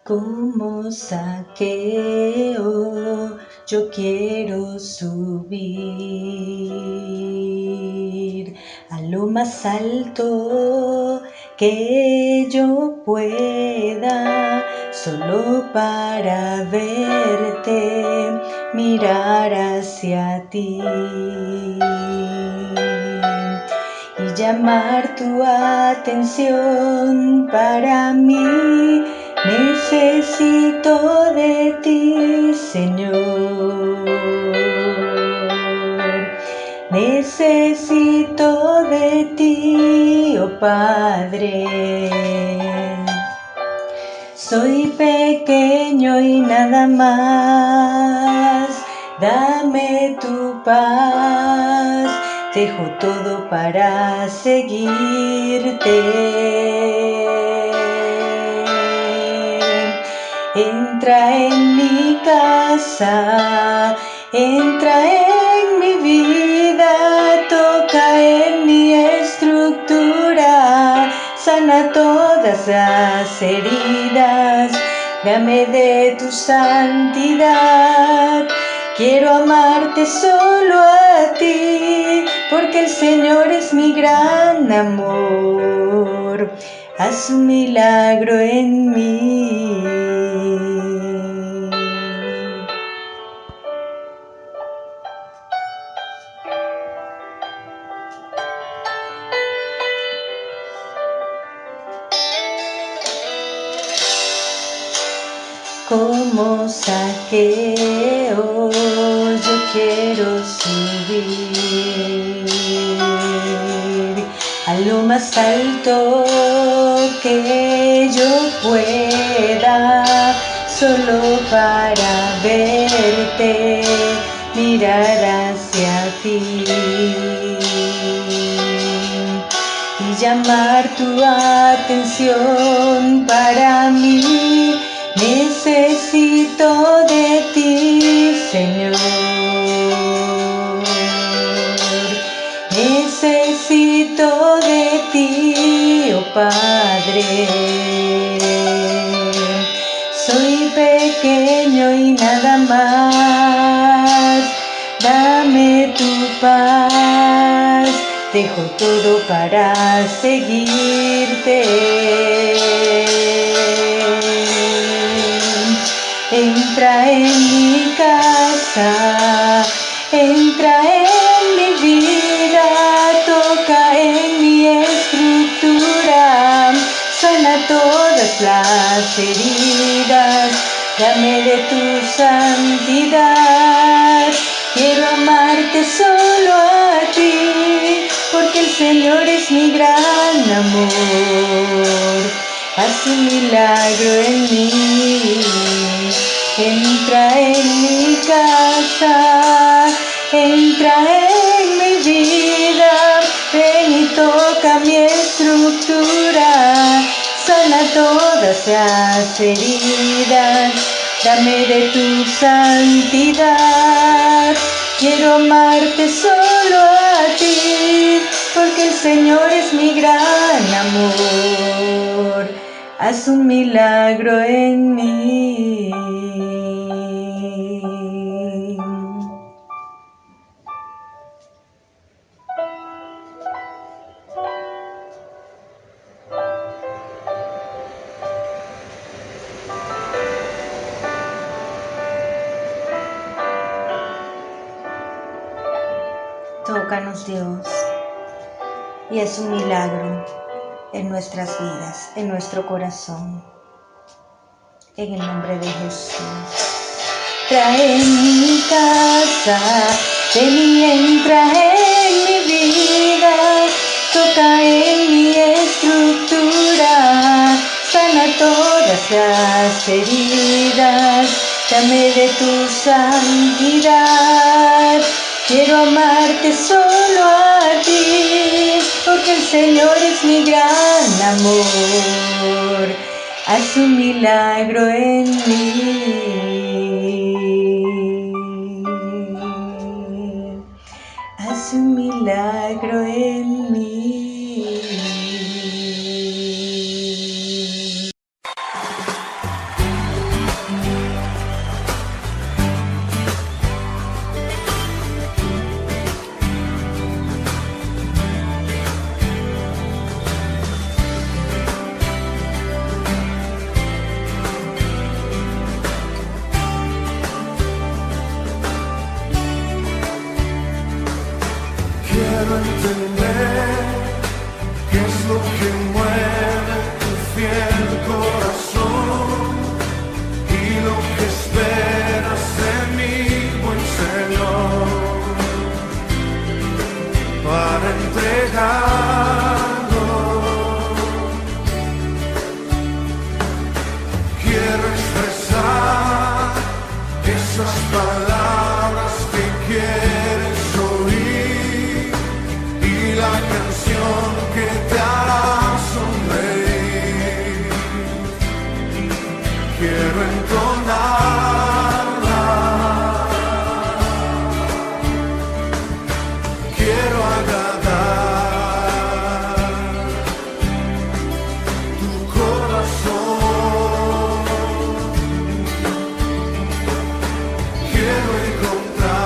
Como Zaqueo, yo quiero subir a lo más alto que yo pueda, solo para verte, mirar hacia ti y llamar tu atención. Para mí necesito de ti, Señor. Necesito de ti, oh Padre. Soy pequeño y nada más. Dame tu paz. Dejo todo para seguirte. Entra en mi casa, entra en mi vida, toca en mi estructura, sana todas las heridas, dame de tu santidad. Quiero amarte solo a ti, porque el Señor es mi gran amor. Haz un milagro en mí. Como Zaqueo, yo quiero subir a lo más alto que yo pueda, solo para verte, mirar hacia ti y llamar tu atención. Para mí necesito de ti, Señor. Necesito de ti, oh Padre. Soy pequeño y nada más. Dame tu paz. Dejo todo para seguirte. Entra en mi casa, entra en mi vida, toca en mi estructura, sana todas las heridas, dame de tu santidad. Quiero amarte solo a ti, porque el Señor es mi gran amor. Haz un milagro en mí. Entra en mi casa, entra en mi vida, ven y toca mi estructura, sana todas las heridas, dame de tu santidad. Quiero amarte solo a ti, porque el Señor es mi gran amor. Haz un milagro en mí. Tócanos, Dios, y es un milagro en nuestras vidas, en nuestro corazón, en el nombre de Jesús. Trae en mi casa, ven y entra en mi vida, toca en mi estructura, sana todas las heridas, dame de tu santidad. Quiero amarte solo a ti, porque el Señor es mi gran amor. Haz un milagro en mí. Haz un milagro en mí. Quiero entender qué es lo que mueve tu fiel corazón y lo que esperas de mí, buen Señor, para entregarlo. Quiero expresar esas palabras que quieres oír y la canción que te hará sonreír. Quiero entonarla, quiero agradar tu corazón. Quiero encontrar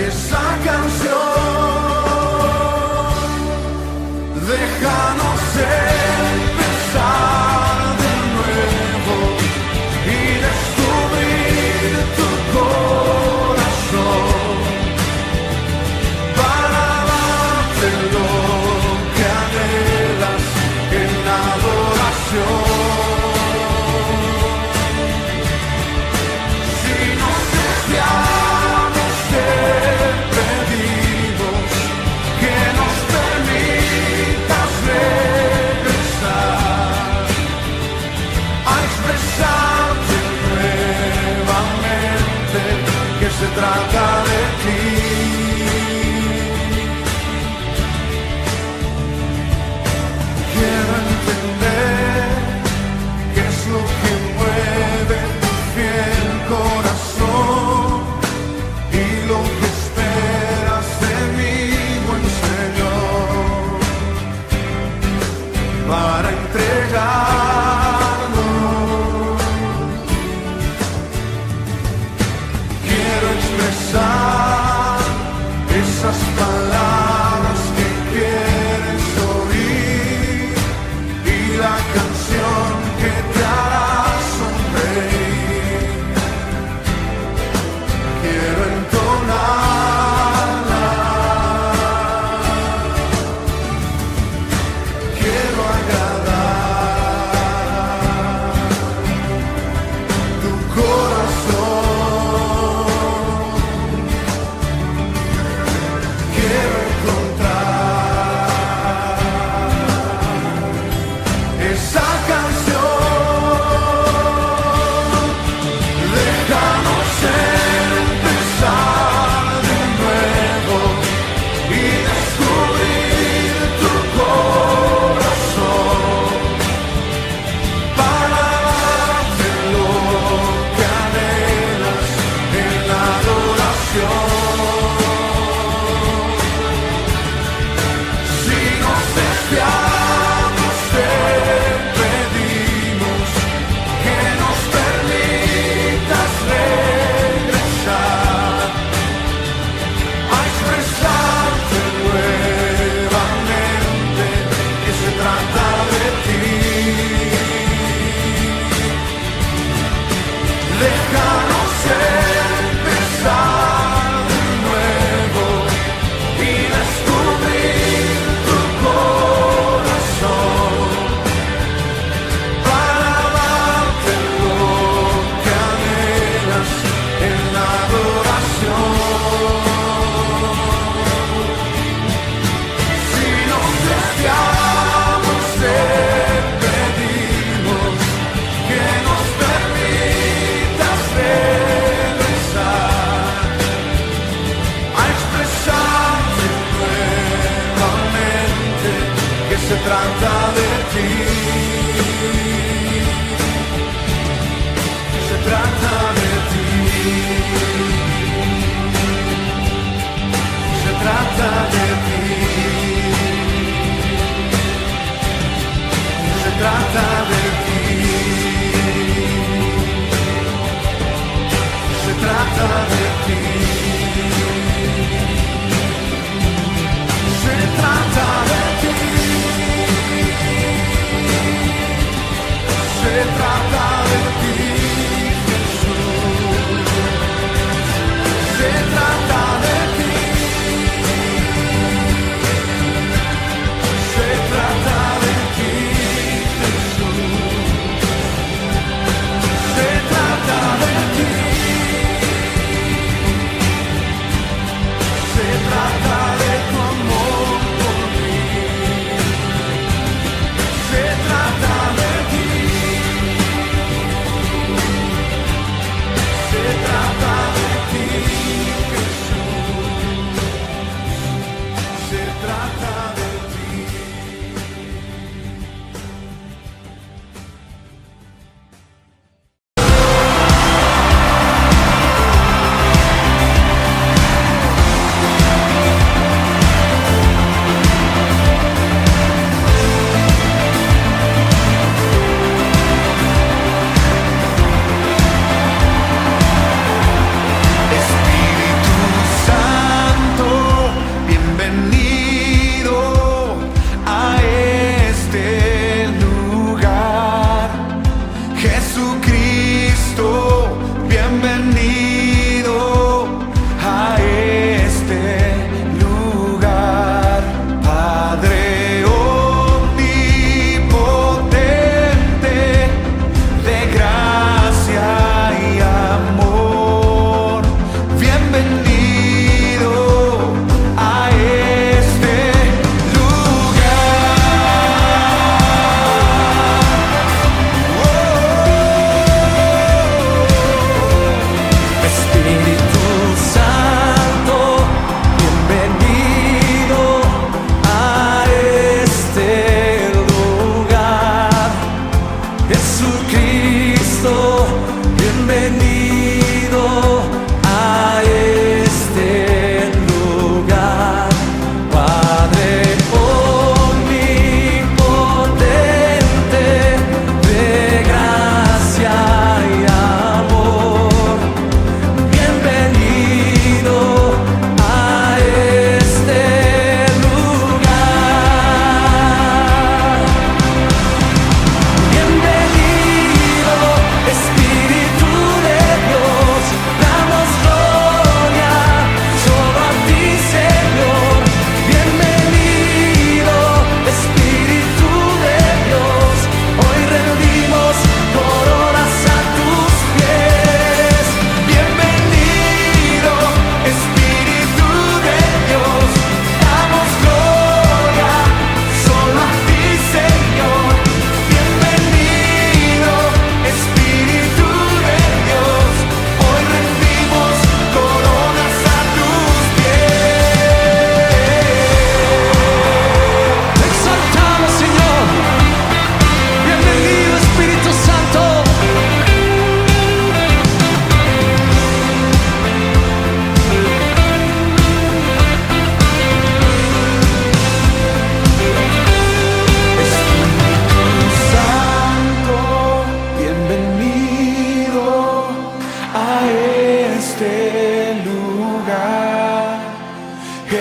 esa canción. Déjanos empezar de nuevo y descubrir tu corazón para darte lo que anhelas en adoración. Si nos desviamos, te pedimos que nos permitas regresar a expresarte nuevamente que se trata de ti. Quiero entender qué es lo que mueve tu fiel corazón y lo que esperas de mí, buen Señor, para entregarlo. Quiero expresar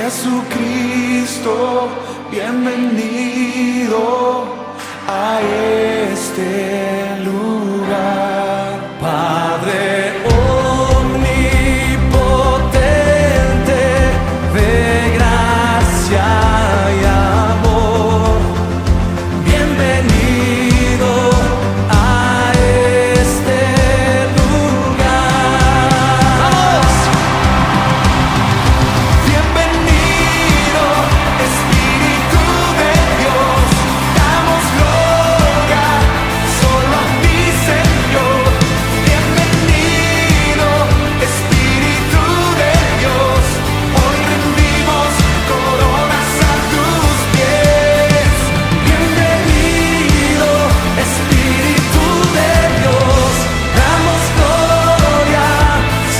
Jesucristo, bienvenido a este lugar. Padre omnipotente, de gracia y amor, bienvenido a este lugar. ¡Vamos! Bienvenido, Espíritu de Dios, damos gloria solo a ti, Señor. Bienvenido, Espíritu de Dios, hoy rendimos coronas a tus pies. Bienvenido, Espíritu de Dios, damos gloria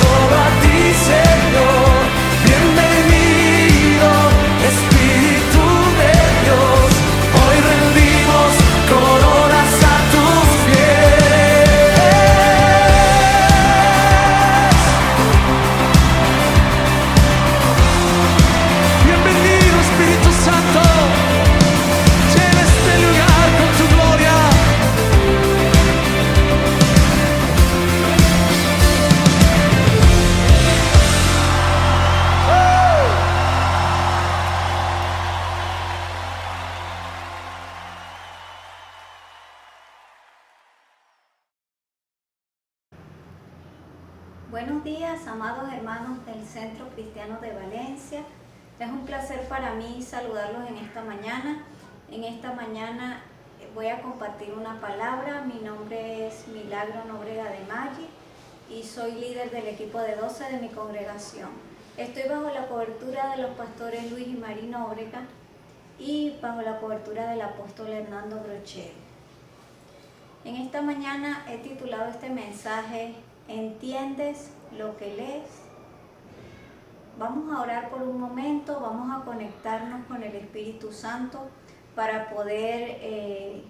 solo a ti, Señor. Bienvenido, Espíritu de Dios, hoy rendimos coronas a tus pies. Bienvenido, Espíritu Santo, llena este lugar con tu gloria. Buenos días, amados hermanos del Centro Cristiano de Valencia. Es un placer para mí saludarlos en esta mañana. En esta mañana voy a compartir una palabra. Mi nombre es Milagro Nóbrega de Maggi y soy líder del equipo de 12 de mi congregación. Estoy bajo la cobertura de los pastores Luis y Mari Nóbrega y bajo la cobertura del apóstol Hernando Brochero. En esta mañana he titulado este mensaje ¿Entiendes lo que lees? Vamos a orar por un momento, vamos a conectarnos con el Espíritu Santo para poder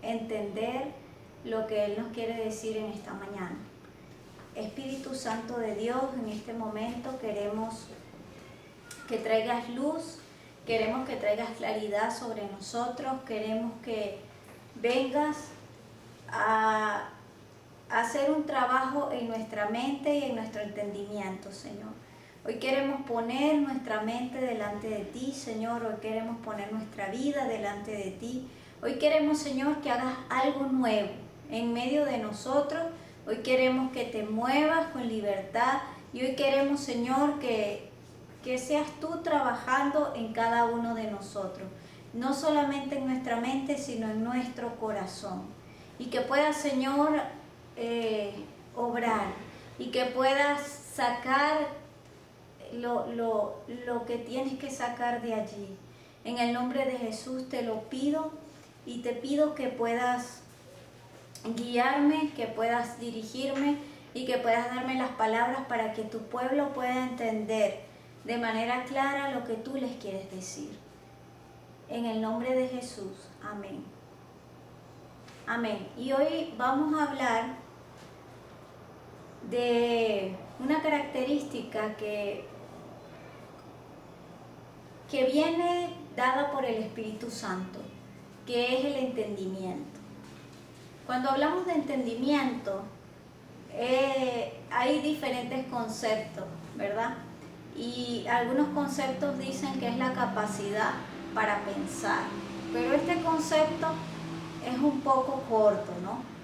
entender lo que Él nos quiere decir en esta mañana. Espíritu Santo de Dios, en este momento queremos que traigas luz, queremos que traigas claridad sobre nosotros, queremos que vengas a hacer un trabajo en nuestra mente y en nuestro entendimiento, Señor. Hoy queremos poner nuestra mente delante de ti, Señor. Hoy queremos poner nuestra vida delante de ti. Hoy queremos, Señor, que hagas algo nuevo en medio de nosotros. Hoy queremos que te muevas con libertad. Y hoy queremos, Señor, que seas tú trabajando en cada uno de nosotros. No solamente en nuestra mente, sino en nuestro corazón. Y que puedas, Señor, obrar y que puedas sacar lo que tienes que sacar de allí. En el nombre de Jesús te lo pido y te pido que puedas guiarme, que puedas dirigirme y que puedas darme las palabras para que tu pueblo pueda entender de manera clara lo que tú les quieres decir. En el nombre de Jesús, amén. Amén. Y hoy vamos a hablar de una característica que viene dada por el Espíritu Santo, que es el entendimiento. Cuando hablamos de entendimiento, hay diferentes conceptos, ¿verdad? Y algunos conceptos dicen que es la capacidad para pensar, pero este concepto es un poco corto, ¿no?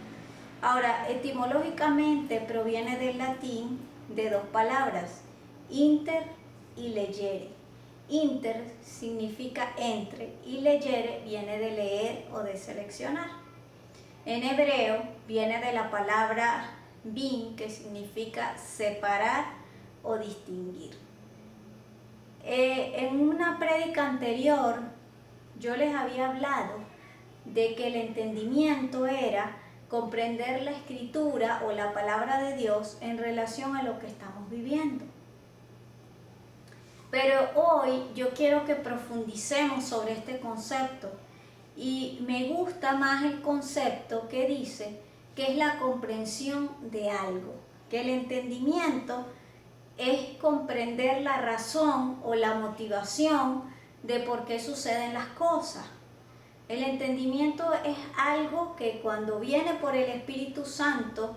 Ahora, etimológicamente proviene del latín de dos palabras, inter y legere. Inter significa entre y legere viene de leer o de seleccionar. En hebreo viene de la palabra bin, que significa separar o distinguir. En una prédica anterior yo les había hablado de que el entendimiento era comprender la escritura o la palabra de Dios en relación a lo que estamos viviendo. Pero hoy yo quiero que profundicemos sobre este concepto y me gusta más el concepto que dice que es la comprensión de algo, que el entendimiento es comprender la razón o la motivación de por qué suceden las cosas. El entendimiento es algo que cuando viene por el Espíritu Santo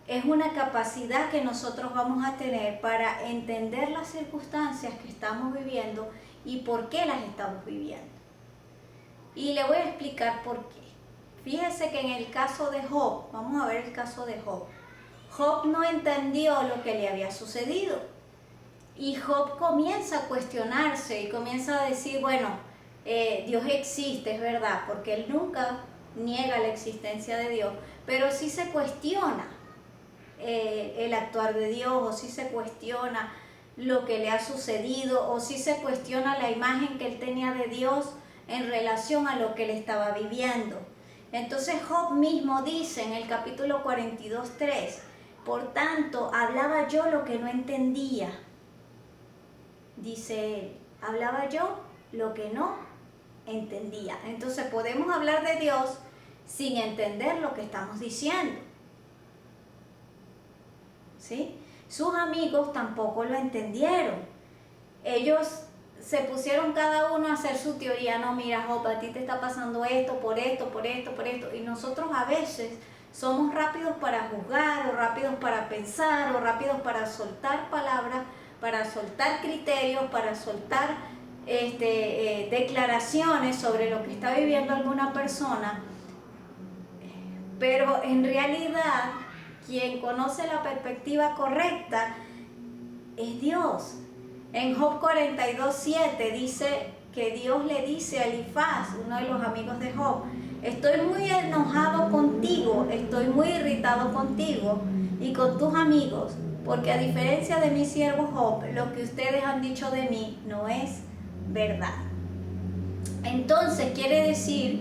es una capacidad que nosotros vamos a tener para entender las circunstancias que estamos viviendo y por qué las estamos viviendo. Y le voy a explicar por qué. Fíjese que en el caso de Job, vamos a ver el caso de Job. Job no entendió lo que le había sucedido. Y Job comienza a cuestionarse y comienza a decir, bueno, Dios existe, es verdad, porque él nunca niega la existencia de Dios, pero sí se cuestiona el actuar de Dios, o sí se cuestiona lo que le ha sucedido, o sí se cuestiona la imagen que él tenía de Dios en relación a lo que él estaba viviendo. Entonces Job mismo dice en el capítulo 42:3, por tanto, hablaba yo lo que no entendía. Dice él, hablaba yo lo que no entendía. Entonces podemos hablar de Dios sin entender lo que estamos diciendo. ¿Sí? Sus amigos tampoco lo entendieron. Ellos se pusieron cada uno a hacer su teoría. No, mira, Job, a ti te está pasando esto, por esto, por esto, por esto. Y nosotros a veces somos rápidos para juzgar, o rápidos para pensar, o rápidos para soltar palabras, para soltar criterios, para soltar declaraciones sobre lo que está viviendo alguna persona. Pero en realidad, quien conoce la perspectiva correcta es Dios. En Job 42:7 dice que Dios le dice a Elifaz, uno de los amigos de Job, estoy muy enojado contigo, estoy muy irritado contigo y con tus amigos, porque a diferencia de mi siervo Job, lo que ustedes han dicho de mí no es verdad. Entonces quiere decir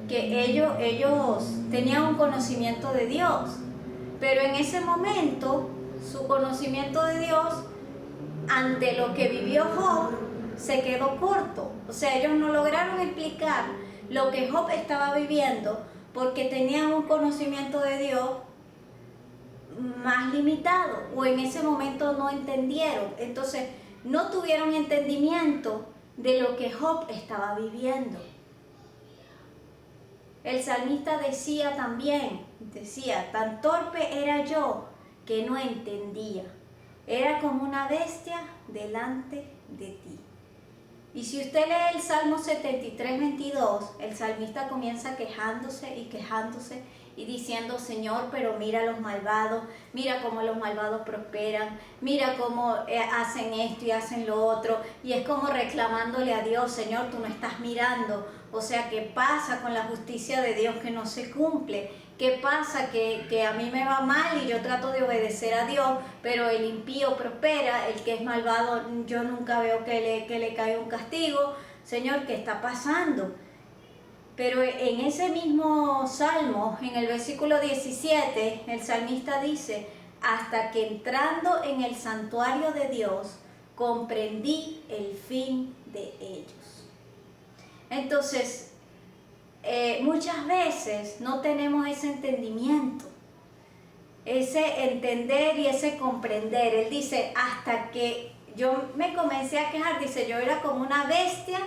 que ellos tenían un conocimiento de Dios, pero en ese momento su conocimiento de Dios ante lo que vivió Job se quedó corto. O sea, ellos no lograron explicar lo que Job estaba viviendo porque tenían un conocimiento de Dios más limitado, o en ese momento no entendieron. Entonces no tuvieron entendimiento de lo que Job estaba viviendo. El salmista decía también, tan torpe era yo que no entendía. Era como una bestia delante de ti. Y si usted lee el Salmo 73:22, el salmista comienza quejándose y diciendo, Señor, pero mira a los malvados, mira cómo los malvados prosperan, mira cómo hacen esto y hacen lo otro, y es como reclamándole a Dios, Señor, tú no estás mirando. O sea, ¿qué pasa con la justicia de Dios que no se cumple? ¿Qué pasa que a mí me va mal y yo trato de obedecer a Dios, pero el impío prospera, el que es malvado yo nunca veo que le cae un castigo? Señor, ¿qué está pasando? Pero en ese mismo salmo, en el versículo 17, el salmista dice, hasta que entrando en el santuario de Dios, comprendí el fin de ellos. Entonces, muchas veces no tenemos ese entendimiento, ese entender y ese comprender. Él dice, hasta que yo me comencé a quejar, dice, yo era como una bestia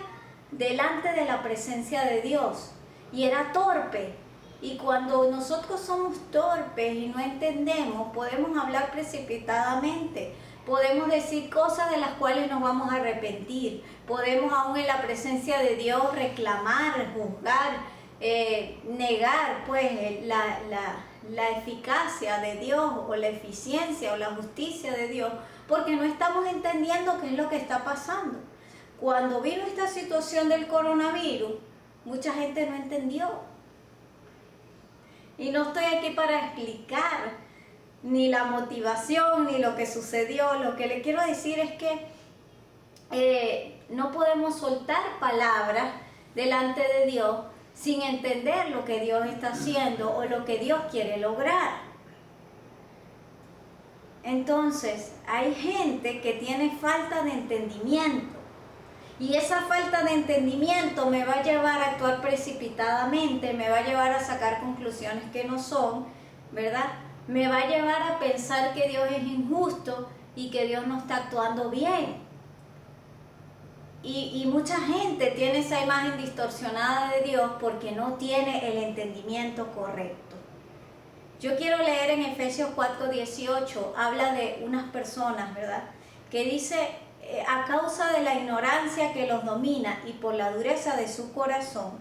delante de la presencia de Dios y era torpe. Y cuando nosotros somos torpes y no entendemos, podemos hablar precipitadamente. Podemos decir cosas de las cuales nos vamos a arrepentir. Podemos aún en la presencia de Dios reclamar, juzgar, negar pues la eficacia de Dios o la eficiencia o la justicia de Dios, porque no estamos entendiendo qué es lo que está pasando. Cuando vino esta situación del coronavirus, mucha gente no entendió. Y no estoy aquí para explicar ni la motivación, ni lo que sucedió. Lo que le quiero decir es que no podemos soltar palabras delante de Dios sin entender lo que Dios está haciendo o lo que Dios quiere lograr. Entonces, hay gente que tiene falta de entendimiento. Y esa falta de entendimiento me va a llevar a actuar precipitadamente, me va a llevar a sacar conclusiones que no son, ¿verdad? Me va a llevar a pensar que Dios es injusto y que Dios no está actuando bien. Y mucha gente tiene esa imagen distorsionada de Dios porque no tiene el entendimiento correcto. Yo quiero leer en Efesios 4:18, habla de unas personas, ¿verdad? Que dice, a causa de la ignorancia que los domina y por la dureza de su corazón,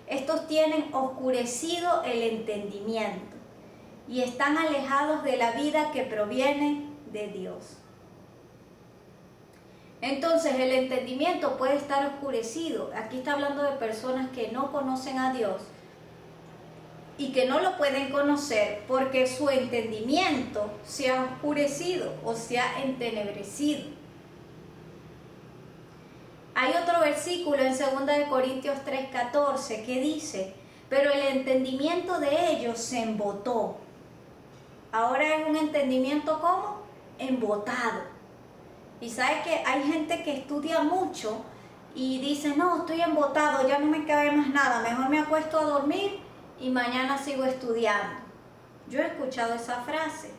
estos tienen oscurecido el entendimiento y están alejados de la vida que proviene de Dios. Entonces el entendimiento puede estar oscurecido. Aquí está hablando de personas que no conocen a Dios y que no lo pueden conocer porque su entendimiento se ha oscurecido o se ha entenebrecido. Hay otro versículo en 2 Corintios 3:14 que dice, pero el entendimiento de ellos se embotó. Ahora es un entendimiento ¿cómo? Embotado. Y sabes que hay gente que estudia mucho y dice, no, estoy embotado, ya no me cabe más nada, mejor me acuesto a dormir y mañana sigo estudiando. Yo he escuchado esa frase.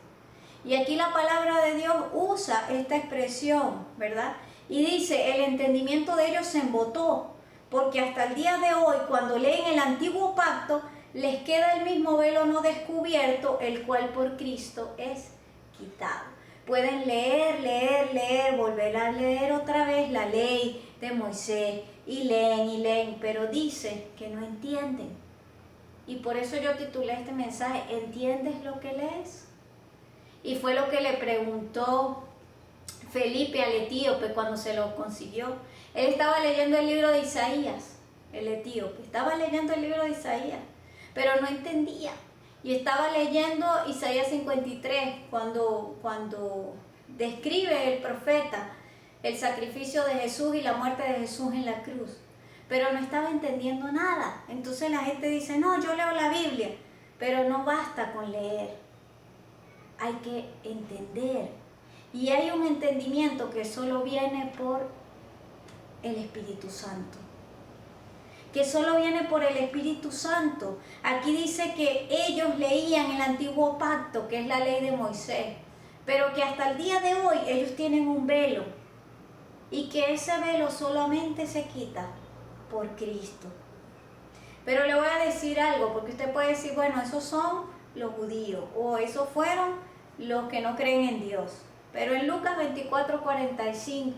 Y aquí la palabra de Dios usa esta expresión, ¿verdad? Y dice, el entendimiento de ellos se embotó, porque hasta el día de hoy, cuando leen el antiguo pacto, les queda el mismo velo no descubierto, el cual por Cristo es quitado. Pueden leer, volver a leer otra vez la ley de Moisés y leen, pero dice que no entienden. Y por eso yo titulé este mensaje, ¿entiendes lo que lees? Y fue lo que le preguntó Felipe al etíope cuando se lo consiguió. Él estaba leyendo el libro de Isaías, el etíope, estaba leyendo el libro de Isaías, pero no entendía. Y estaba leyendo Isaías 53 cuando describe el profeta el sacrificio de Jesús y la muerte de Jesús en la cruz. Pero no estaba entendiendo nada. Entonces la gente dice, no, yo leo la Biblia, pero no basta con leer. Hay que entender. Y hay un entendimiento que solo viene por el Espíritu Santo. Que solo viene por el Espíritu Santo. Aquí dice que ellos leían el antiguo pacto, que es la ley de Moisés, pero que hasta el día de hoy ellos tienen un velo y que ese velo solamente se quita por Cristo. Pero le voy a decir algo, porque usted puede decir, bueno, esos son los judíos o esos fueron los que no creen en Dios. Pero en Lucas 24:45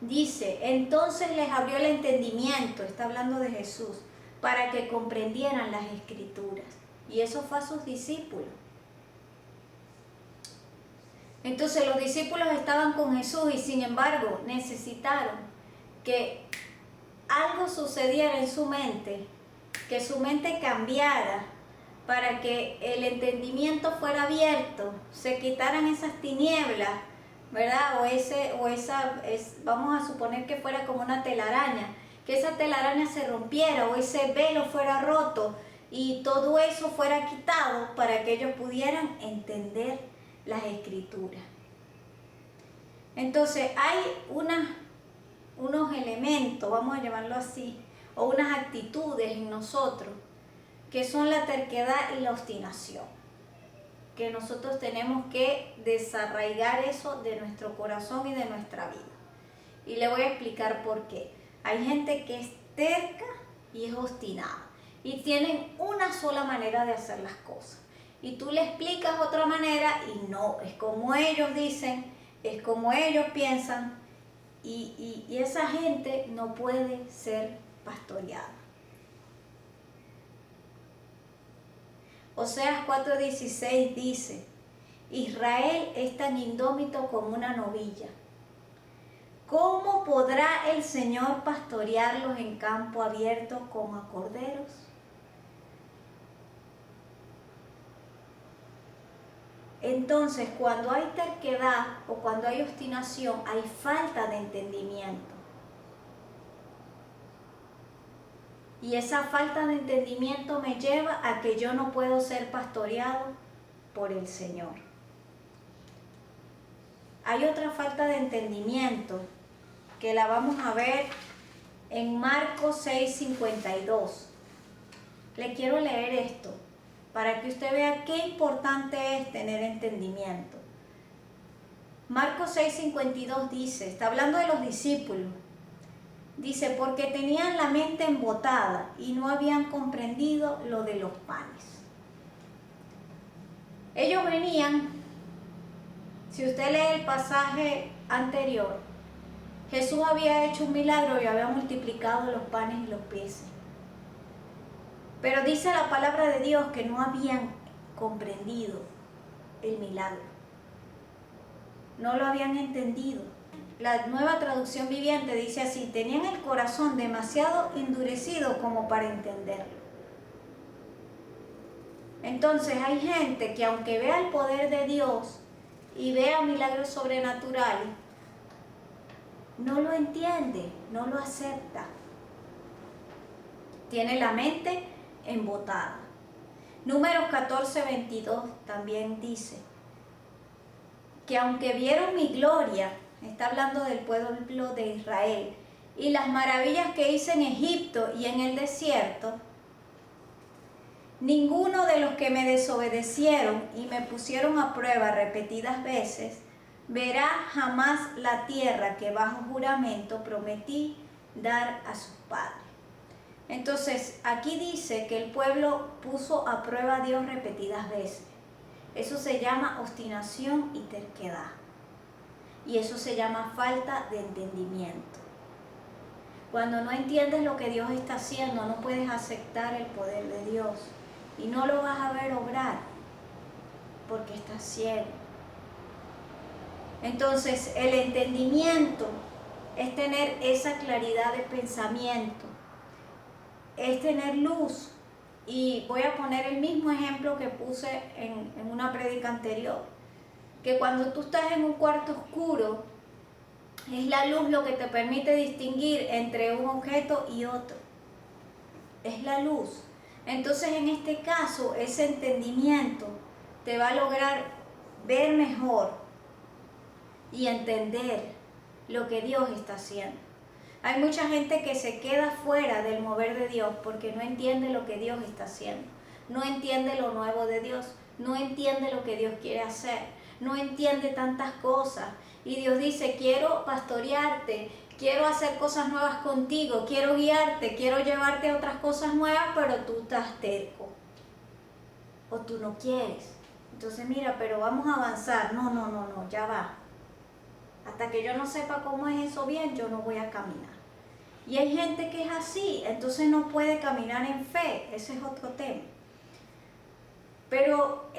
dice, entonces les abrió el entendimiento, está hablando de Jesús, para que comprendieran las Escrituras. Y eso fue a sus discípulos. Entonces los discípulos estaban con Jesús y sin embargo necesitaron que algo sucediera en su mente, que su mente cambiara para que el entendimiento fuera abierto, se quitaran esas tinieblas, ¿verdad? Vamos a suponer que fuera como una telaraña, que esa telaraña se rompiera o ese velo fuera roto y todo eso fuera quitado para que ellos pudieran entender las Escrituras. Entonces hay unos elementos, vamos a llamarlo así, o unas actitudes en nosotros que son la terquedad y la obstinación, que nosotros tenemos que desarraigar eso de nuestro corazón y de nuestra vida. Y le voy a explicar por qué. Hay gente que es terca y es obstinada y tienen una sola manera de hacer las cosas. Y tú le explicas otra manera y no, es como ellos dicen, es como ellos piensan y esa gente no puede ser pastoreada. Oseas 4:16 dice, Israel es tan indómito como una novilla. ¿Cómo podrá el Señor pastorearlos en campo abierto como a corderos? Entonces, cuando hay terquedad o cuando hay obstinación, hay falta de entendimiento. Y esa falta de entendimiento me lleva a que yo no puedo ser pastoreado por el Señor. Hay otra falta de entendimiento que la vamos a ver en Marcos 6:52. Le quiero leer esto para que usted vea qué importante es tener entendimiento. Marcos 6:52 dice, está hablando de los discípulos, dice, porque tenían la mente embotada y no habían comprendido lo de los panes. Ellos venían, si usted lee el pasaje anterior, Jesús había hecho un milagro y había multiplicado los panes y los peces. Pero dice la palabra de Dios que no habían comprendido el milagro. No lo habían entendido. La Nueva Traducción Viviente dice así, tenían el corazón demasiado endurecido como para entenderlo. Entonces hay gente que aunque vea el poder de Dios y vea milagros sobrenaturales, no lo entiende, no lo acepta. Tiene la mente embotada. Números 14:22 también dice que aunque vieron mi gloria, está hablando del pueblo de Israel, y las maravillas que hice en Egipto y en el desierto, ninguno de los que me desobedecieron y me pusieron a prueba repetidas veces, verá jamás la tierra que bajo juramento prometí dar a sus padres. Entonces, aquí dice que el pueblo puso a prueba a Dios repetidas veces. Eso se llama obstinación y terquedad. Y eso se llama falta de entendimiento. Cuando no entiendes lo que Dios está haciendo, no puedes aceptar el poder de Dios. Y no lo vas a ver obrar, porque estás ciego. Entonces, el entendimiento es tener esa claridad de pensamiento, es tener luz. Y voy a poner el mismo ejemplo que puse en una prédica anterior, que cuando tú estás en un cuarto oscuro, es la luz lo que te permite distinguir entre un objeto y otro. Es la luz. Entonces, en este caso, ese entendimiento te va a lograr ver mejor y entender lo que Dios está haciendo. Hay mucha gente que se queda fuera del mover de Dios porque no entiende lo que Dios está haciendo, no entiende lo nuevo de Dios, no entiende lo que Dios quiere hacer, no entiende tantas cosas. Y Dios dice, quiero pastorearte, quiero hacer cosas nuevas contigo, quiero guiarte, quiero llevarte a otras cosas nuevas, pero tú estás terco o tú no quieres. Entonces mira, pero vamos a avanzar. No, ya va. Hasta que yo no sepa cómo es eso bien, yo no voy a caminar. Y hay gente que es así, entonces no puede caminar en fe. Ese es otro tema. Pero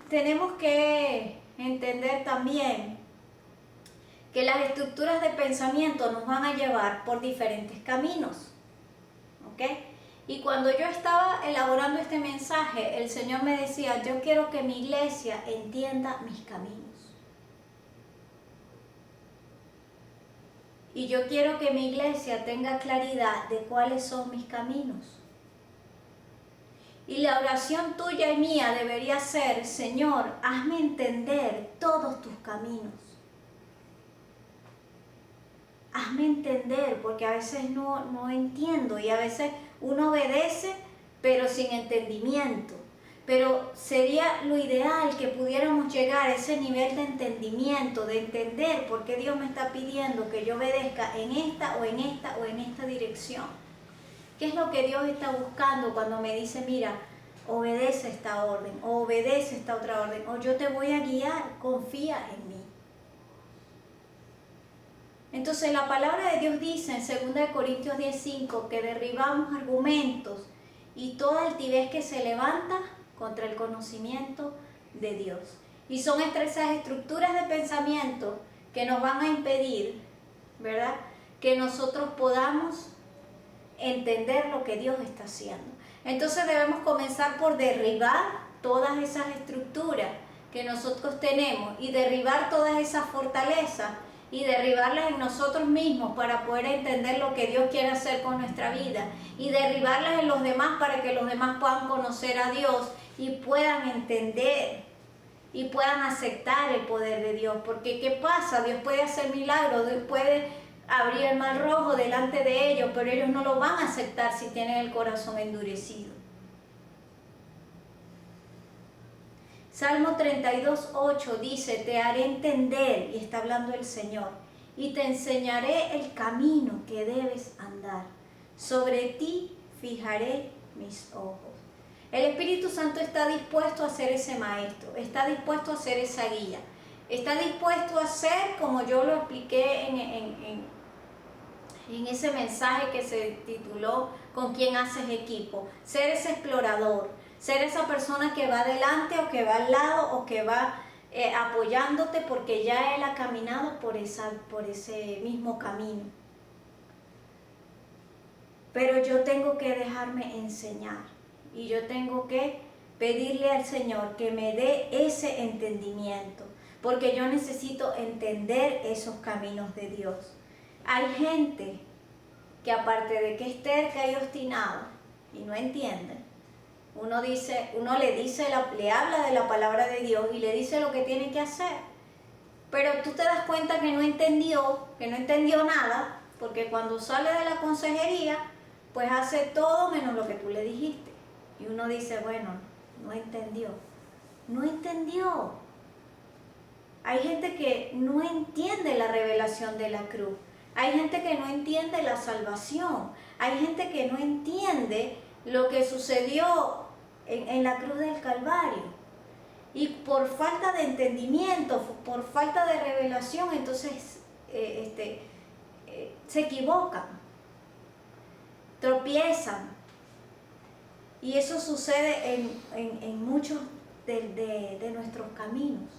tenemos que entender también que las estructuras de pensamiento nos van a llevar por diferentes caminos. ¿Ok? Y cuando yo estaba elaborando este mensaje, el Señor me decía, yo quiero que mi iglesia entienda mis caminos. Y yo quiero que mi iglesia tenga claridad de cuáles son mis caminos. Y la oración tuya y mía debería ser, Señor, hazme entender todos tus caminos. Hazme entender, porque a veces no entiendo y a veces uno obedece, pero sin entendimiento. Pero sería lo ideal que pudiéramos llegar a ese nivel de entendimiento, de entender por qué Dios me está pidiendo que yo obedezca en esta o en esta o en esta dirección. ¿Qué es lo que Dios está buscando cuando me dice, mira, obedece esta orden, o obedece esta otra orden, o yo te voy a guiar, confía en mí? Entonces la palabra de Dios dice en 2 Corintios 10:5 que derribamos argumentos y toda altivez que se levanta contra el conocimiento de Dios. Y son esas estructuras de pensamiento que nos van a impedir, ¿verdad?, que nosotros podamos entender lo que Dios está haciendo. Entonces debemos comenzar por derribar todas esas estructuras que nosotros tenemos y derribar todas esas fortalezas y derribarlas en nosotros mismos para poder entender lo que Dios quiere hacer con nuestra vida, y derribarlas en los demás para que los demás puedan conocer a Dios y puedan entender y puedan aceptar el poder de Dios. Porque ¿qué pasa? Dios puede hacer milagros, Dios puede abrir el mar rojo delante de ellos, pero ellos no lo van a aceptar si tienen el corazón endurecido. Salmo 32:8 dice, te haré entender, y está hablando el Señor, y te enseñaré el camino que debes andar. Sobre ti fijaré mis ojos. El Espíritu Santo está dispuesto a ser ese maestro, está dispuesto a ser esa guía, está dispuesto a ser, como yo lo expliqué en ese mensaje que se tituló ¿Con quién haces equipo? Ser ese explorador, ser esa persona que va adelante o que va al lado o que va apoyándote porque ya él ha caminado por ese mismo camino. Pero yo tengo que dejarme enseñar y yo tengo que pedirle al Señor que me dé ese entendimiento, porque yo necesito entender esos caminos de Dios. Hay gente que aparte de que es terca y obstinada y no entiende, uno le habla de la palabra de Dios y le dice lo que tiene que hacer, pero tú te das cuenta que no entendió nada, porque cuando sale de la consejería, pues hace todo menos lo que tú le dijiste. Y uno dice, bueno, no entendió. Hay gente que no entiende la revelación de la cruz. Hay gente que no entiende la salvación. Hay gente que no entiende lo que sucedió en la cruz del Calvario. Y por falta de entendimiento, por falta de revelación, entonces se equivocan, tropiezan. Y eso sucede en muchos de nuestros caminos.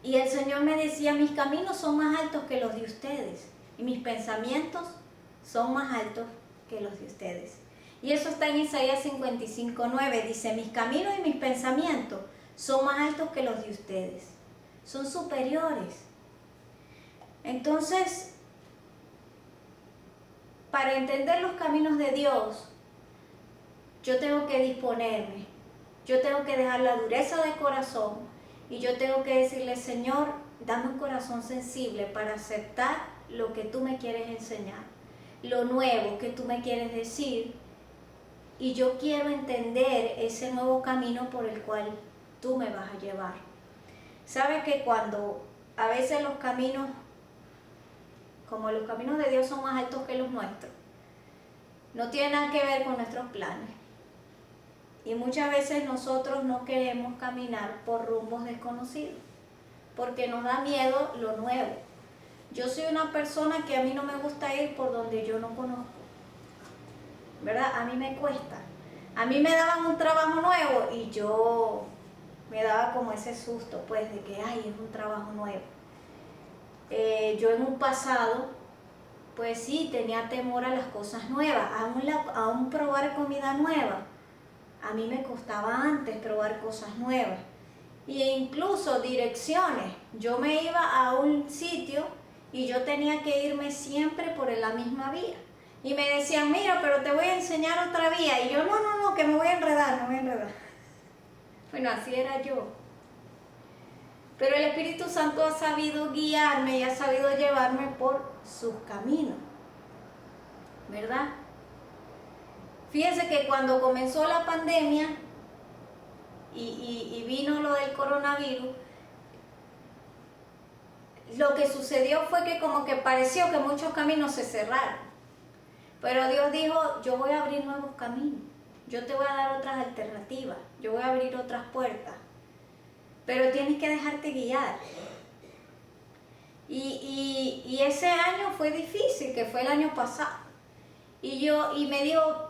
Y el Señor me decía, mis caminos son más altos que los de ustedes y mis pensamientos son más altos que los de ustedes. Y eso está en Isaías 55:9, dice, mis caminos y mis pensamientos son más altos que los de ustedes, son superiores. Entonces, para entender los caminos de Dios, yo tengo que disponerme, yo tengo que dejar la dureza de corazón y yo tengo que decirle, Señor, dame un corazón sensible para aceptar lo que tú me quieres enseñar, lo nuevo que tú me quieres decir, y yo quiero entender ese nuevo camino por el cual tú me vas a llevar. ¿Sabes que cuando a veces los caminos, como los caminos de Dios son más altos que los nuestros, no tiene nada que ver con nuestros planes? Y muchas veces nosotros no queremos caminar por rumbos desconocidos, porque nos da miedo lo nuevo. Yo soy una persona que a mí no me gusta ir por donde yo no conozco, ¿verdad? A mí me cuesta. A mí me daban un trabajo nuevo y yo me daba como ese susto, pues, de que, ay, es un trabajo nuevo. Yo en un pasado, pues sí, tenía temor a las cosas nuevas, aún probar comida nueva. A mí me costaba antes probar cosas nuevas. E incluso direcciones. Yo me iba a un sitio y yo tenía que irme siempre por la misma vía. Y me decían, mira, pero te voy a enseñar otra vía. Y yo, no, que me voy a enredar. Bueno, así era yo. Pero el Espíritu Santo ha sabido guiarme y ha sabido llevarme por sus caminos, ¿verdad? Fíjense que cuando comenzó la pandemia y vino lo del coronavirus, lo que sucedió fue que como que pareció que muchos caminos se cerraron. Pero Dios dijo, yo voy a abrir nuevos caminos, yo te voy a dar otras alternativas, yo voy a abrir otras puertas. Pero tienes que dejarte guiar. Y ese año fue difícil, que fue el año pasado. Y me dijo,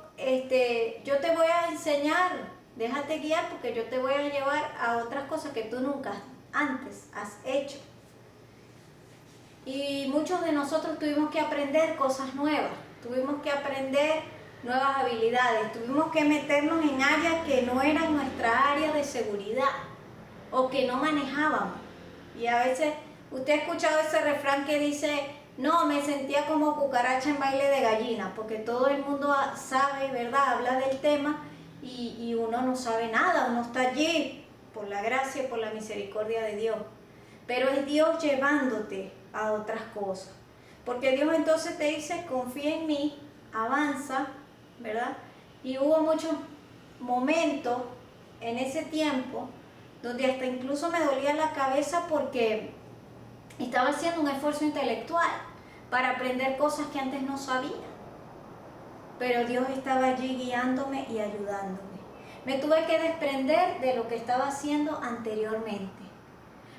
yo te voy a enseñar, déjate guiar porque yo te voy a llevar a otras cosas que tú nunca antes has hecho. Y muchos de nosotros tuvimos que aprender cosas nuevas, tuvimos que aprender nuevas habilidades, tuvimos que meternos en áreas que no eran nuestra área de seguridad o que no manejábamos. Y a veces usted ha escuchado ese refrán que dice, no, me sentía como cucaracha en baile de gallina, porque todo el mundo sabe, ¿verdad? Habla del tema y uno no sabe nada, uno está allí por la gracia y por la misericordia de Dios. Pero es Dios llevándote a otras cosas. Porque Dios entonces te dice, confía en mí, avanza, ¿verdad? Y hubo muchos momentos en ese tiempo donde hasta incluso me dolía la cabeza porque estaba haciendo un esfuerzo intelectual para aprender cosas que antes no sabía. Pero Dios estaba allí guiándome y ayudándome. Me tuve que desprender de lo que estaba haciendo anteriormente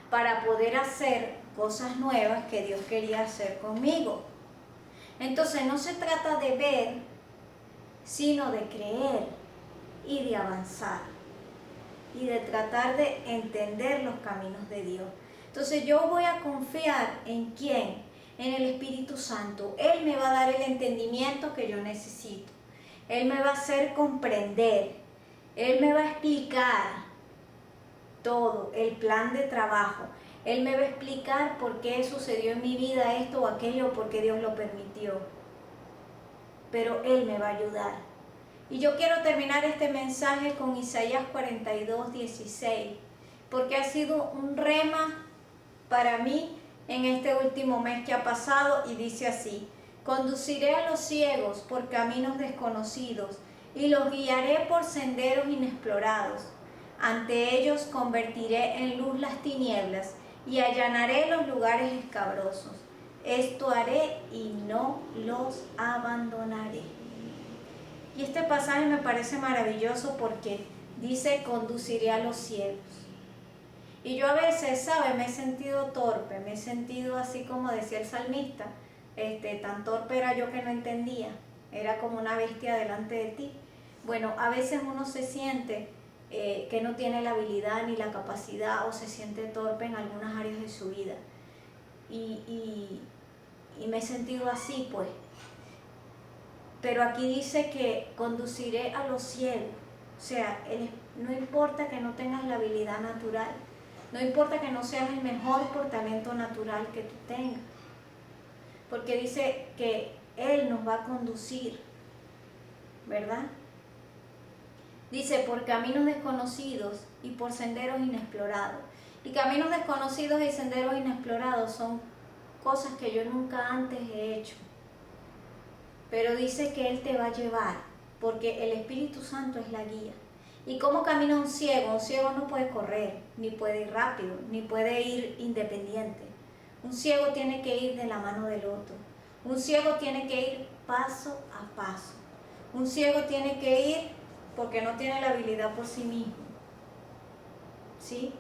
para poder hacer cosas nuevas que Dios quería hacer conmigo. Entonces no se trata de ver, sino de creer y de avanzar y de tratar de entender los caminos de Dios. Entonces yo voy a confiar ¿en quién? En el Espíritu Santo. Él me va a dar el entendimiento que yo necesito. Él me va a hacer comprender. Él me va a explicar todo, el plan de trabajo. Él me va a explicar por qué sucedió en mi vida esto o aquello, porque Dios lo permitió. Pero Él me va a ayudar. Y yo quiero terminar este mensaje con Isaías 42:16, porque ha sido un rema para mí en este último mes que ha pasado, y dice así: conduciré a los ciegos por caminos desconocidos y los guiaré por senderos inexplorados. Ante ellos convertiré en luz las tinieblas y allanaré los lugares escabrosos. Esto haré y no los abandonaré. Y este pasaje me parece maravilloso porque dice: conduciré a los ciegos. Y yo a veces, ¿sabe? Me he sentido torpe, me he sentido así como decía el salmista, tan torpe era yo que no entendía, era como una bestia delante de ti. Bueno, a veces uno se siente que no tiene la habilidad ni la capacidad, o se siente torpe en algunas áreas de su vida. Y me he sentido así, pues. Pero aquí dice que conduciré a los ciegos. O sea, no importa que no tengas la habilidad natural, no importa que no seas el mejor por talento natural que tú tengas, porque dice que Él nos va a conducir, ¿verdad? Dice: por caminos desconocidos y por senderos inexplorados. Y caminos desconocidos y senderos inexplorados son cosas que yo nunca antes he hecho. Pero dice que Él te va a llevar, porque el Espíritu Santo es la guía. ¿Y cómo camina un ciego? Un ciego no puede correr, ni puede ir rápido, ni puede ir independiente. Un ciego tiene que ir de la mano del otro. Un ciego tiene que ir paso a paso. Un ciego tiene que ir porque no tiene la habilidad por sí mismo. ¿Sí?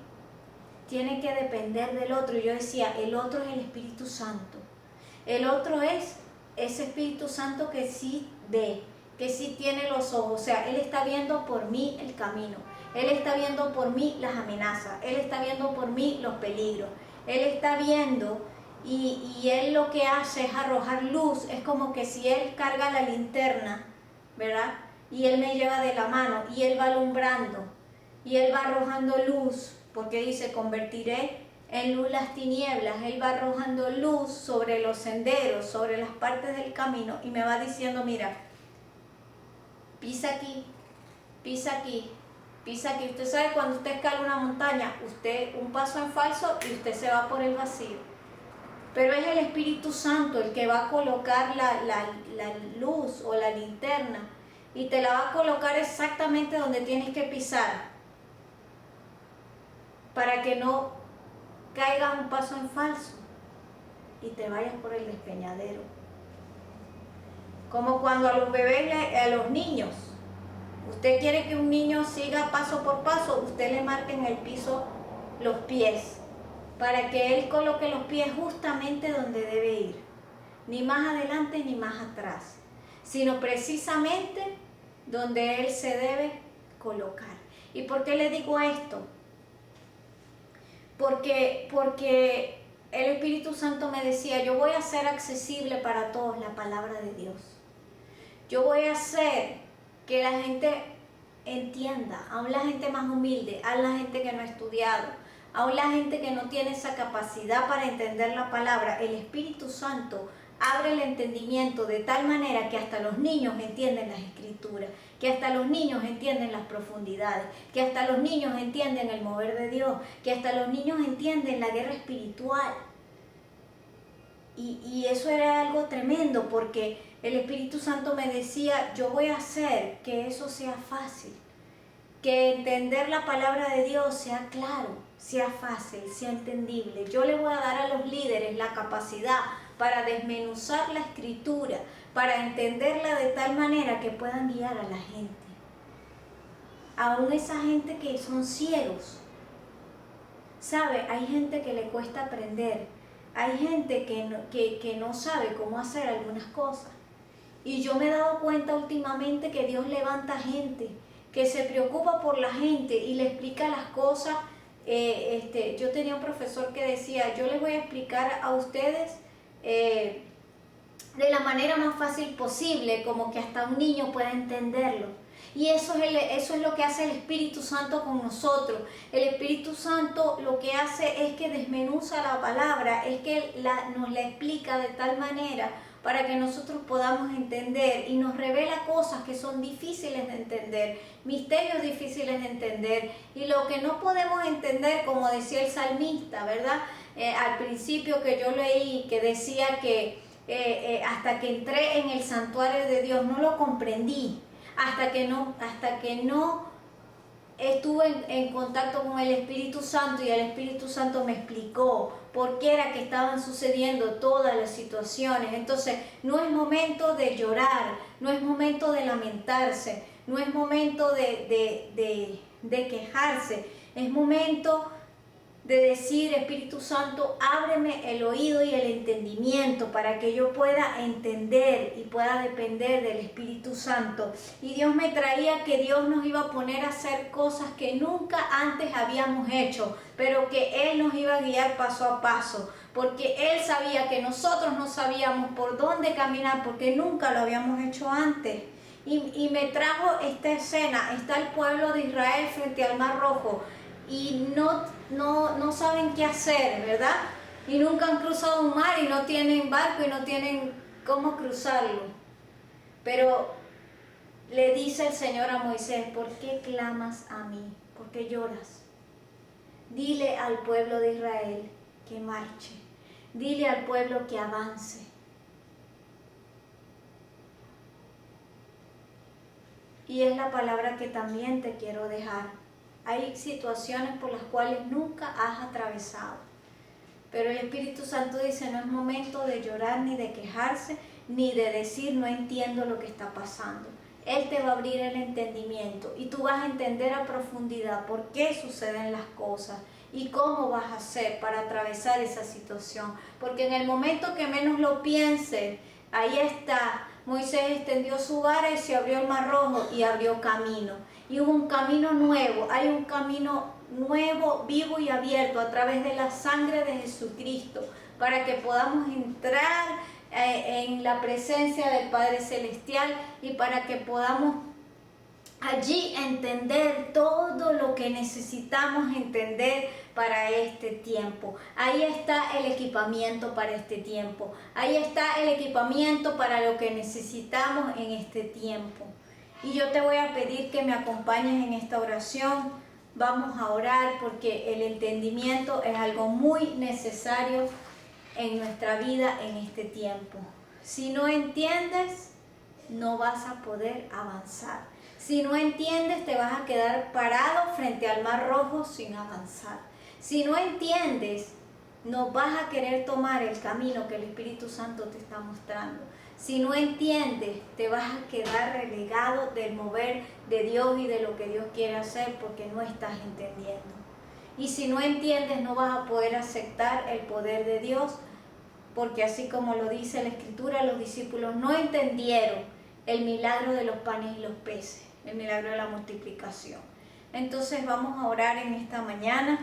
Tiene que depender del otro. Y yo decía, el otro es el Espíritu Santo. El otro es ese Espíritu Santo que sí ve, que sí tiene los ojos. O sea, Él está viendo por mí el camino. Él está viendo por mí las amenazas. Él está viendo por mí los peligros. Él está viendo y Él lo que hace es arrojar luz. Es como que si Él carga la linterna, ¿verdad? Y Él me lleva de la mano y Él va alumbrando y Él va arrojando luz, porque dice: convertiré en luz las tinieblas. Él va arrojando luz sobre los senderos, sobre las partes del camino, y me va diciendo: mira, pisa aquí, pisa aquí, pisa aquí. Usted sabe, cuando usted escala una montaña, usted un paso en falso y usted se va por el vacío. Pero es el Espíritu Santo el que va a colocar la luz o la linterna, y te la va a colocar exactamente donde tienes que pisar, para que no caigas un paso en falso y te vayas por el despeñadero. Como cuando a los bebés, a los niños, usted quiere que un niño siga paso por paso, usted le marca en el piso los pies, para que él coloque los pies justamente donde debe ir, ni más adelante ni más atrás, sino precisamente donde él se debe colocar. ¿Y por qué le digo esto? Porque el Espíritu Santo me decía: yo voy a hacer accesible para todos la palabra de Dios. Yo voy a hacer que la gente entienda, aún la gente más humilde, aún la gente que no ha estudiado, aún la gente que no tiene esa capacidad para entender la palabra. El Espíritu Santo abre el entendimiento de tal manera que hasta los niños entienden las Escrituras, que hasta los niños entienden las profundidades, que hasta los niños entienden el mover de Dios, que hasta los niños entienden la guerra espiritual. Y eso era algo tremendo, porque el Espíritu Santo me decía: yo voy a hacer que eso sea fácil. que entender la palabra de Dios sea claro, sea fácil, sea entendible. Yo le voy a dar a los líderes la capacidad para desmenuzar la escritura, para entenderla de tal manera que puedan guiar a la gente. Aún esa gente que son ciegos. ¿Sabe? Hay gente que le cuesta aprender. Hay gente que no sabe cómo hacer algunas cosas. Y yo me he dado cuenta últimamente que Dios levanta gente que se preocupa por la gente y le explica las cosas. Yo tenía un profesor que decía, yo les voy a explicar a ustedes de la manera más fácil posible, como que hasta un niño pueda entenderlo. Y eso es lo que hace el Espíritu Santo con nosotros. El Espíritu Santo lo que hace es que desmenuza la palabra, es que nos la explica de tal manera para que nosotros podamos entender, y nos revela cosas que son difíciles de entender, misterios difíciles de entender, y lo que no podemos entender, como decía el salmista, ¿verdad? Al principio que yo leí, que decía que hasta que entré en el santuario de Dios no lo comprendí, hasta que no estuve en contacto con el Espíritu Santo y el Espíritu Santo me explicó por qué era que estaban sucediendo todas las situaciones. Entonces, no es momento de llorar, no es momento de lamentarse, no es momento de quejarse, es momento de decir, Espíritu Santo, ábreme el oído y el entendimiento para que yo pueda entender y pueda depender del Espíritu Santo. Y Dios me traía que Dios nos iba a poner a hacer cosas que nunca antes habíamos hecho, pero que Él nos iba a guiar paso a paso, porque Él sabía que nosotros no sabíamos por dónde caminar, porque nunca lo habíamos hecho antes. Y me trajo esta escena, está el pueblo de Israel frente al Mar Rojo, y no saben qué hacer, ¿verdad? Y nunca han cruzado un mar y no tienen barco y no tienen cómo cruzarlo. Pero le dice el Señor a Moisés, ¿por qué clamas a mí? ¿Por qué lloras? Dile al pueblo de Israel que marche. Dile al pueblo que avance. Y es la palabra que también te quiero dejar. Hay situaciones por las cuales nunca has atravesado, pero el Espíritu Santo dice, no es momento de llorar ni de quejarse, ni de decir no entiendo lo que está pasando. Él te va a abrir el entendimiento y tú vas a entender a profundidad por qué suceden las cosas y cómo vas a hacer para atravesar esa situación. Porque en el momento que menos lo pienses, ahí está, Moisés extendió su vara y se abrió el Mar Rojo y abrió camino. Y hubo un camino nuevo, hay un camino nuevo, vivo y abierto a través de la sangre de Jesucristo, para que podamos entrar en la presencia del Padre Celestial y para que podamos allí entender todo lo que necesitamos entender para este tiempo. Ahí está el equipamiento para este tiempo. Ahí está el equipamiento para lo que necesitamos en este tiempo. Y yo te voy a pedir que me acompañes en esta oración. Vamos a orar porque el entendimiento es algo muy necesario en nuestra vida en este tiempo. Si no entiendes, no vas a poder avanzar. Si no entiendes, te vas a quedar parado frente al Mar Rojo sin avanzar. Si no entiendes, no vas a querer tomar el camino que el Espíritu Santo te está mostrando. Si no entiendes, te vas a quedar relegado del mover de Dios y de lo que Dios quiere hacer porque no estás entendiendo. Y si no entiendes, no vas a poder aceptar el poder de Dios, porque así como lo dice la Escritura, los discípulos no entendieron el milagro de los panes y los peces, el milagro de la multiplicación. Entonces vamos a orar en esta mañana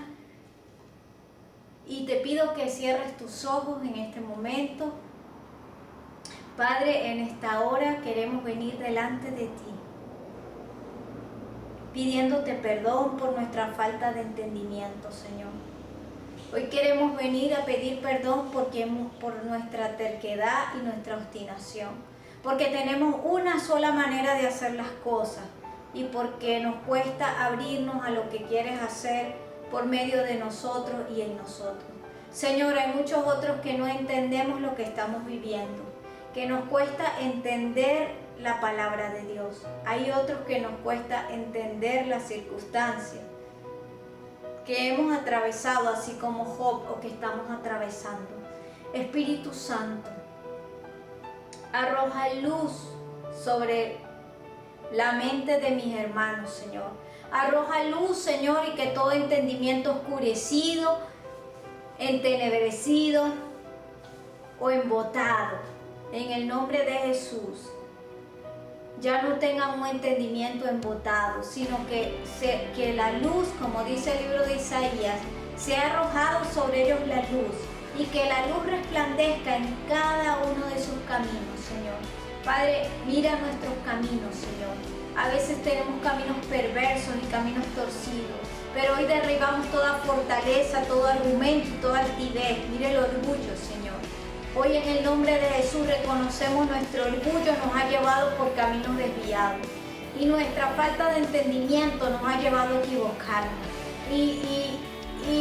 y te pido que cierres tus ojos en este momento. Padre, en esta hora queremos venir delante de ti, pidiéndote perdón por nuestra falta de entendimiento, Señor. Hoy queremos venir a pedir perdón por nuestra terquedad y nuestra obstinación, porque tenemos una sola manera de hacer las cosas y porque nos cuesta abrirnos a lo que quieres hacer por medio de nosotros y en nosotros. Señor, hay muchos otros que no entendemos lo que estamos viviendo, que nos cuesta entender la palabra de Dios. Hay otros que nos cuesta entender las circunstancias que hemos atravesado, así como Job, o que estamos atravesando. Espíritu Santo, arroja luz sobre la mente de mis hermanos, Señor. Arroja luz, Señor, y que todo entendimiento oscurecido, entenebrecido o embotado, en el nombre de Jesús, ya no tengan un entendimiento embotado, sino que la luz, como dice el libro de Isaías, sea arrojado sobre ellos la luz, y que la luz resplandezca en cada uno de sus caminos, Señor. Padre, mira nuestros caminos, Señor. A veces tenemos caminos perversos y caminos torcidos, pero hoy derribamos toda fortaleza, todo argumento y toda altivez. Mire el orgullo, Señor. Hoy en el nombre de Jesús reconocemos nuestro orgullo nos ha llevado por caminos desviados, y nuestra falta de entendimiento nos ha llevado a equivocarnos. Y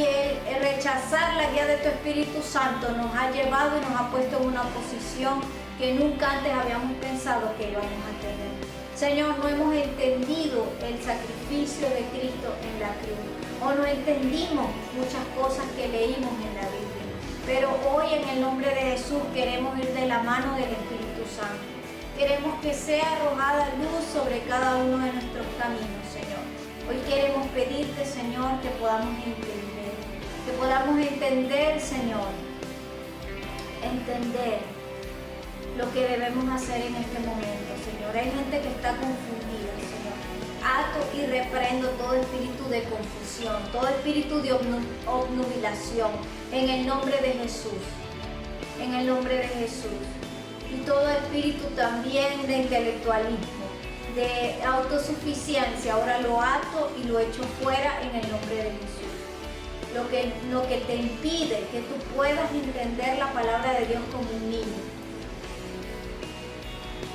el rechazar la guía de tu Espíritu Santo nos ha llevado y nos ha puesto en una posición que nunca antes habíamos pensado que íbamos a tener. Señor, no hemos entendido el sacrificio de Cristo en la cruz, o no entendimos muchas cosas que leímos en la Biblia, pero hoy en el nombre de Jesús queremos ir de la mano del Espíritu Santo. Queremos que sea arrojada luz sobre cada uno de nuestros caminos, Señor. Hoy queremos pedirte, Señor, que podamos entender, Señor, entender lo que debemos hacer en este momento, Señor. Hay gente que está confundida, Señor. Ato y reprendo todo espíritu de confusión, todo espíritu de obnubilación, en el nombre de Jesús, en el nombre de Jesús. Y todo espíritu también de intelectualismo, de autosuficiencia, ahora lo ato y lo echo fuera en el nombre de Jesús. Lo que te impide que tú puedas entender la palabra de Dios como un niño.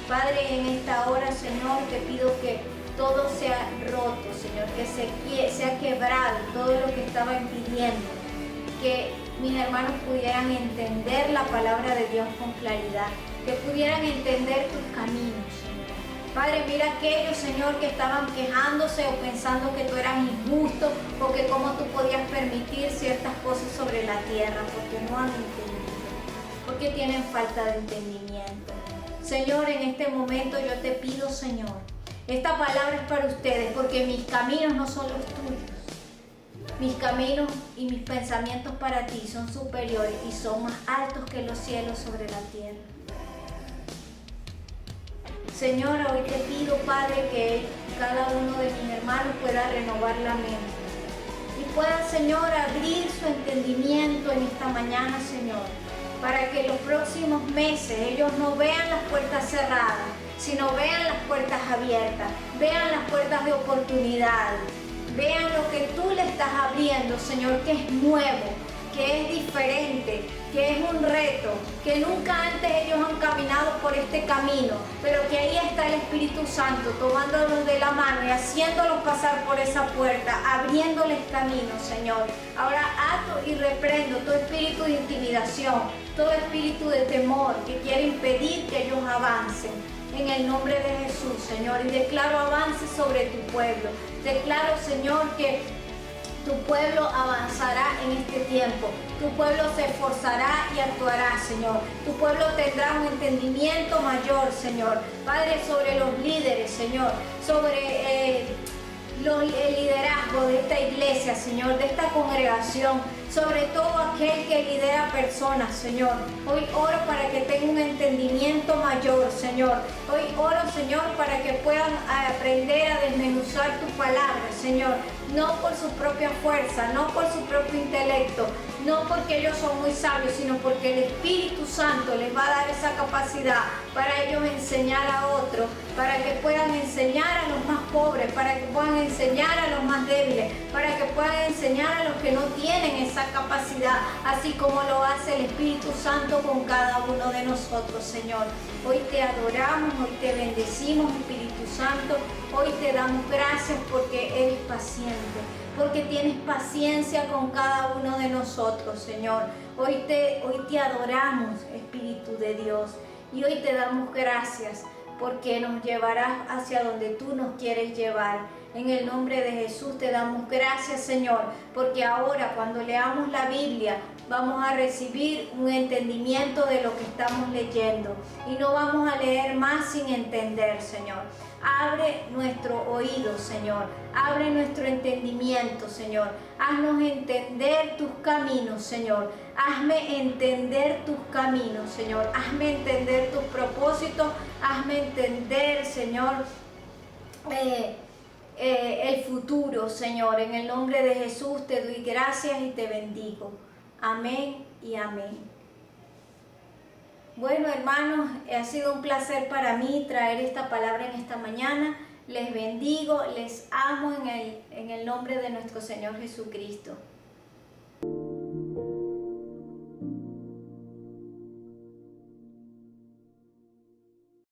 Padre, en esta hora, Señor, te pido que todo sea roto, Señor, que sea quebrado todo lo que estaba impidiendo que mis hermanos pudieran entender la palabra de Dios con claridad, que pudieran entender tus caminos, Señor. Padre, mira aquellos, Señor, que estaban quejándose o pensando que tú eras injusto, o que cómo tú podías permitir ciertas cosas sobre la tierra, porque no han entendido, porque tienen falta de entendimiento. Señor, en este momento yo te pido, Señor, esta palabra es para ustedes, porque mis caminos no son los tuyos. Mis caminos y mis pensamientos para ti son superiores y son más altos que los cielos sobre la tierra. Señor, hoy te pido, Padre, que cada uno de mis hermanos pueda renovar la mente y pueda, Señor, abrir su entendimiento en esta mañana, Señor, para que los próximos meses ellos no vean las puertas cerradas, sino vean las puertas abiertas, vean las puertas de oportunidad, vean lo que tú le estás abriendo, Señor, que es nuevo, que es diferente, que es un reto, que nunca antes ellos han caminado por este camino, pero que ahí está el Espíritu Santo tomándolos de la mano y haciéndolos pasar por esa puerta, abriéndoles camino, Señor. Ahora ato y reprendo todo espíritu de intimidación, todo espíritu de temor que quiere impedir que ellos avancen. En el nombre de Jesús, Señor, y declaro avance sobre tu pueblo. Declaro, Señor, que tu pueblo avanzará en este tiempo. Tu pueblo se esforzará y actuará, Señor. Tu pueblo tendrá un entendimiento mayor, Señor. Padre, sobre los líderes, Señor, sobre el liderazgo de esta iglesia, Señor, de esta congregación, sobre todo aquel que lidera personas, Señor. Hoy oro para que tenga un entendimiento mayor, Señor. Hoy oro, Señor, para que puedan aprender a desmenuzar tu palabra, Señor. No por su propia fuerza, no por su propio intelecto, no porque ellos son muy sabios, sino porque el Espíritu Santo les va a dar esa capacidad para ellos enseñar a otros, para que puedan enseñar a los más pobres, para que puedan enseñar a los más débiles, para que puedan enseñar a los que no tienen esa capacidad, así como lo hace el Espíritu Santo con cada uno de nosotros, Señor. Hoy te adoramos, hoy te bendecimos, Espíritu Santo. Hoy te damos gracias porque eres paciente, porque tienes paciencia con cada uno de nosotros, Señor. Hoy te adoramos, Espíritu de Dios, y hoy te damos gracias porque nos llevarás hacia donde tú nos quieres llevar. En el nombre de Jesús te damos gracias, Señor, porque ahora cuando leamos la Biblia vamos a recibir un entendimiento de lo que estamos leyendo y no vamos a leer más sin entender, Señor. Abre nuestro oído, Señor. Abre nuestro entendimiento, Señor. Haznos entender tus caminos, Señor. Hazme entender tus caminos, Señor. Hazme entender tus propósitos. Hazme entender, Señor, el futuro, Señor. En el nombre de Jesús te doy gracias y te bendigo. Amén y amén. Bueno, hermanos, ha sido un placer para mí traer esta palabra en esta mañana. Les bendigo, les amo en el nombre de nuestro Señor Jesucristo.